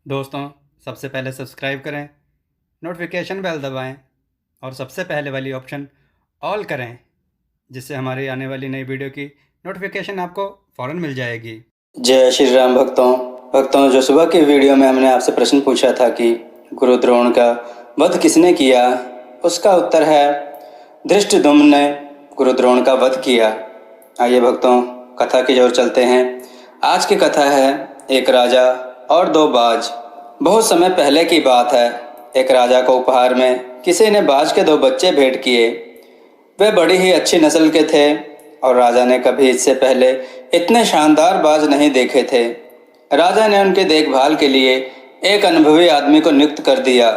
दोस्तों, सबसे पहले सब्सक्राइब करें, नोटिफिकेशन बेल दबाएं और सबसे पहले वाली ऑप्शन ऑल करें, जिससे हमारी आने वाली नई वीडियो की नोटिफिकेशन आपको फ़ौरन मिल जाएगी। जय श्री राम भक्तों जो सुबह की वीडियो में हमने आपसे प्रश्न पूछा था कि गुरु द्रोण का वध किसने किया, उसका उत्तर है धृष्टद्युम्न ने गुरु द्रोण का वध किया। आइए भक्तों, कथा की ओर चलते हैं। आज की कथा है एक राजा और दो बाज। बहुत समय पहले की बात है। एक राजा को उपहार में किसी ने बाज के दो बच्चे भेंट किए। वे बड़ी ही अच्छी नस्ल के थे और राजा ने कभी इससे पहले इतने शानदार बाज नहीं देखे थे। राजा ने उनकी देखभाल के लिए एक अनुभवी आदमी को नियुक्त कर दिया।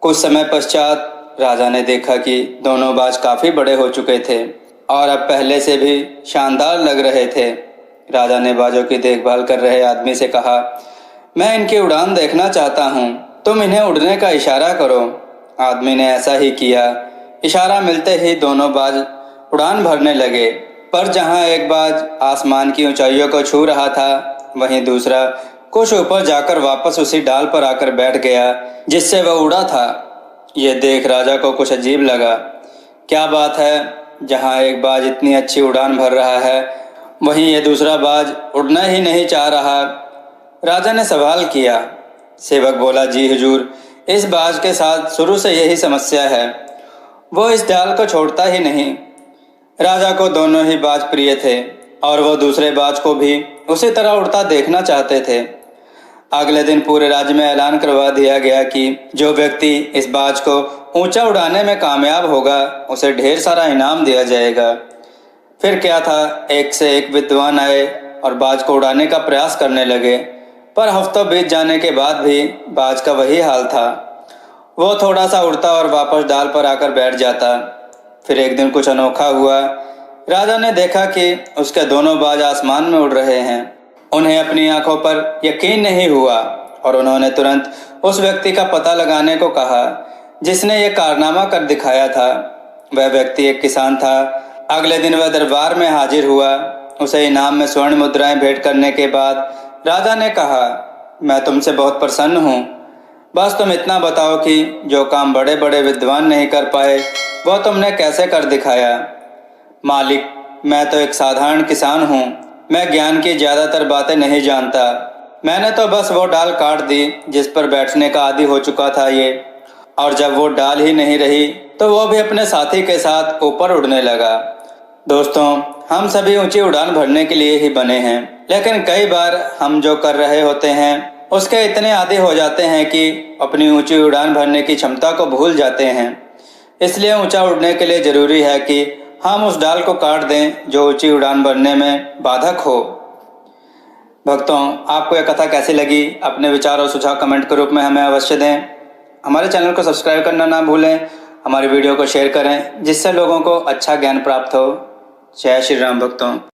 कुछ समय पश्चात राजा ने देखा कि दोनों बाज काफ़ी बड़े हो चुके थे और अब पहले से भी शानदार लग रहे थे। राजा ने बाजों की देखभाल कर रहे आदमी से कहा, मैं इनकी उड़ान देखना चाहता हूँ, तुम इन्हें उड़ने का इशारा करो। आदमी ने ऐसा ही किया। इशारा मिलते ही दोनों बाज उड़ान भरने लगे, पर जहाँ एक बाज आसमान की ऊंचाइयों को छू रहा था, वहीं दूसरा कुछ ऊपर जाकर वापस उसी डाल पर आकर बैठ गया जिससे वह उड़ा था। ये देख राजा को कुछ अजीब लगा। क्या बात है, जहाँ एक बाज इतनी अच्छी उड़ान भर रहा है, वहीं ये दूसरा बाज उड़ना ही नहीं चाह रहा। राजा ने सवाल किया। सेवक बोला, जी हुजूर, इस बाज के साथ शुरू से यही समस्या है, वो इस डाल को छोड़ता ही नहीं। राजा को दोनों ही बाज प्रिय थे और वो दूसरे बाज को भी उसी तरह उड़ता देखना चाहते थे। अगले दिन पूरे राज्य में ऐलान करवा दिया गया कि जो व्यक्ति इस बाज को ऊंचा उड़ाने में कामयाब होगा, उसे ढेर सारा इनाम दिया जाएगा। फिर क्या था, एक से एक विद्वान आए और बाज को उड़ाने का प्रयास करने लगे, पर हफ्तों बीत जाने के बाद भी बाज का वही हाल था। वो थोड़ा सा उड़ता और वापस डाल पर आकर बैठ जाता। फिर एक दिन कुछ अनोखा हुआ। राजा ने देखा कि उसके दोनों बाज आसमान में उड़ रहे हैं। उन्हें अपनी आंखों पर यकीन नहीं हुआ और उन्होंने तुरंत उस व्यक्ति का पता लगाने को कहा जिसने ये कारनामा कर दिखाया था। वह व्यक्ति एक किसान था। अगले दिन वह दरबार में हाजिर हुआ। उसे इनाम में स्वर्ण मुद्राएं भेंट करने के बाद राजा ने कहा, मैं तुमसे बहुत प्रसन्न हूँ। बस तुम इतना बताओ कि जो काम बड़े बड़े विद्वान नहीं कर पाए, वह तुमने कैसे कर दिखाया। मालिक, मैं तो एक साधारण किसान हूँ। मैं ज्ञान की ज़्यादातर बातें नहीं जानता। मैंने तो बस वो डाल काट दी जिस पर बैठने का आदी हो चुका था ये, और जब वो डाल ही नहीं रही तो वो भी अपने साथी के साथ ऊपर उड़ने लगा। दोस्तों, हम सभी ऊंची उड़ान भरने के लिए ही बने हैं, लेकिन कई बार हम जो कर रहे होते हैं उसके इतने आदी हो जाते हैं कि अपनी ऊंची उड़ान भरने की क्षमता को भूल जाते हैं। इसलिए ऊंचा उड़ने के लिए ज़रूरी है कि हम उस डाल को काट दें जो ऊंची उड़ान भरने में बाधक हो। भक्तों, आपको यह कथा कैसी लगी? अपने विचार और सुझाव कमेंट के रूप में हमें अवश्य दें। हमारे चैनल को सब्सक्राइब करना ना भूलें। हमारी वीडियो को शेयर करें जिससे लोगों को अच्छा ज्ञान प्राप्त हो। जय श्री राम भक्तों।